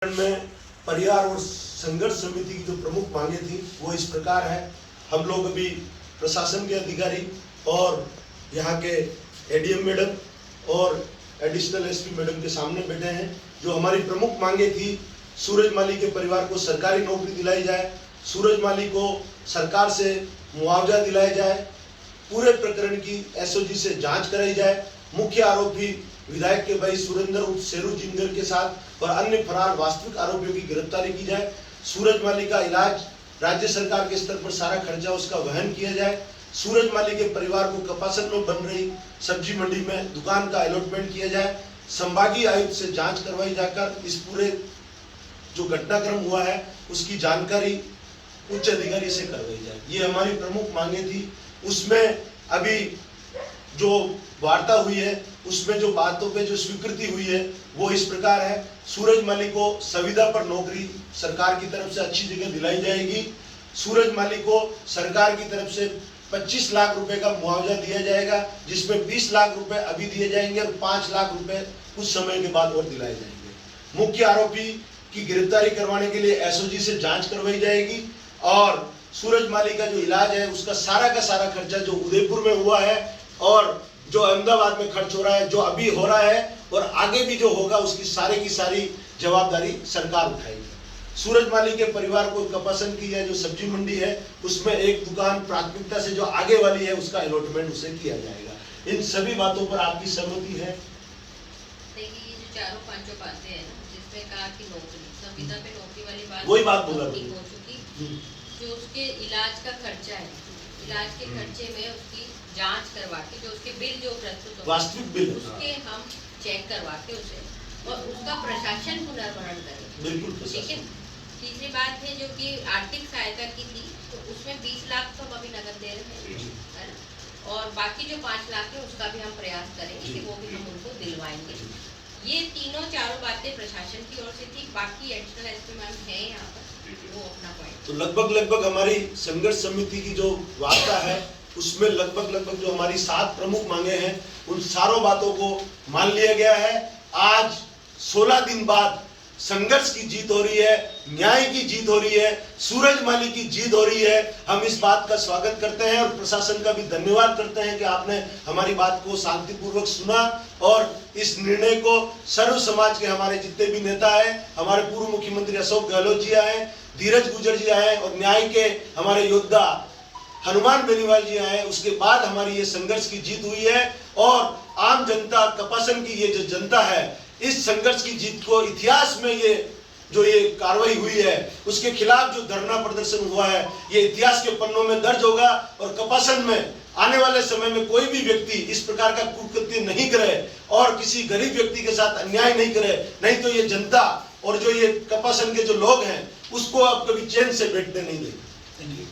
में परिवार और संघर्ष समिति की जो प्रमुख मांगे थी वो इस प्रकार है। हम लोग अभी प्रशासन के अधिकारी और यहाँ के एडीएम मैडम और एडिशनल एसपी मैडम के सामने बैठे हैं। जो हमारी प्रमुख मांगे थी, सूरज माली के परिवार को सरकारी नौकरी दिलाई जाए, सूरज माली को सरकार से मुआवजा दिलाया जाए, पूरे प्रकरण की एसओजी से जांच कराई जाए, मुख्य आरोपी विधायक के भाई सुरेंद्र उर्फ शेरू जिंगर के साथ और अन्य फरार वास्तविक आरोपियों की गिरफ्तारी की जाए। सूरज माली का इलाज राज्य सरकार के स्तर पर सारा खर्चा उसका वहन किया जाए। सूरज माली के परिवार को कपासन में बन रही सब्जी मंडी में दुकान का अलॉटमेंट किया जाए। संभागीय आयुक्त से जांच करवाई जाकर इस पूरे जो घटनाक्रम हुआ है उसकी जानकारी उच्च अधिकारी से करवाई जाए। ये हमारी प्रमुख मांगे थी। उसमें अभी जो वार्ता हुई है उसमें जो बातों पे जो स्वीकृति हुई है वो इस प्रकार है। सूरज माली को संविदा पर नौकरी सरकार की तरफ से अच्छी जगह दिलाई जाएगी। सूरज माली को सरकार की तरफ से 25 लाख रुपए का मुआवजा दिया जाएगा, जिसमें 20 लाख रुपए अभी दिए जाएंगे और 5 लाख रुपए कुछ समय के बाद और दिलाए जाएंगे। मुख्य आरोपी की गिरफ्तारी करवाने के लिए एसओजी से जांच करवाई जाएगी और सूरज माली का जो इलाज है उसका सारा खर्चा जो उदयपुर में हुआ है और जो अहमदाबाद में खर्च हो रहा है, जो अभी हो रहा है और आगे भी जो होगा, उसकी की सारी जवाबदारी सरकार उठाएगी। सूरज माली के परिवार को कपासन की है जो सब्जी मंडी है उसमें एक दुकान प्राथमिकता से जो आगे वाली है उसका अलॉटमेंट उसे किया जाएगा। इन सभी बातों पर आपकी सहमति है? देखिए, ये जो चारों पांचों बातें हैं ना, जिसमें कहा कि नौकरी संविदा पे नौकरी वाली बात वही बात बोला हो चुकी। जो उसके इलाज का खर्चा है, इलाज के खर्चे में उसकी जांच करवा के जो उसके बिल जो प्रस्तुत वास्तविक बिल उसके हम चेक करवा के उसे और उसका प्रशासन पुनर्भरण करें। बिल्कुल। ठीक है। तीसरी बात है जो कि आर्थिक सहायता की थी, तो उसमें 20 लाख तो हम अभी नगद दे रहे हैं, है ना, और बाकी जो 5 लाख है उसका भी हम प्रयास करेंगे कि वो भी हम उनको दिलवाएंगे। ये चारों बातें प्रशासन की ओर से थी। बाकी एडिशनल एसपी मैम है यहाँ पर, वो अपना पॉइंट। तो लगभग हमारी संघर्ष समिति की जो वार्ता है उसमें लगभग जो हमारी 7 प्रमुख मांगे हैं उन सारों बातों को मान लिया गया है। आज 16 दिन बाद संघर्ष की जीत हो रही है, न्याय की जीत हो रही है, सूरज माली की जीत हो रही है। हम इस बात का स्वागत करते हैं और प्रशासन का भी धन्यवाद करते हैं कि आपने हमारी बात को शांतिपूर्वक सुना और इस निर्णय को सर्व समाज के हमारे जितने भी नेता हैं, हमारे पूर्व मुख्यमंत्री अशोक गहलोत जी आए, धीरज गुर्जर जी आए और न्याय के हमारे योद्धा हनुमान बेनीवाल जी आए, उसके बाद हमारी ये संघर्ष की जीत हुई है। और आम जनता, कपासन की ये जो जनता है, इस संघर्ष की जीत को इतिहास में ये कार्रवाई हुई है उसके खिलाफ जो धरना प्रदर्शन हुआ है ये इतिहास के पन्नों में दर्ज होगा और कपासन में आने वाले समय में कोई भी व्यक्ति इस प्रकार का कुकृत्य नहीं करे और किसी गरीब व्यक्ति के साथ अन्याय नहीं करे। नहीं तो ये जनता और जो ये कपासन के जो लोग हैं उसको अब कभी चैन से बैठने नहीं देंगे।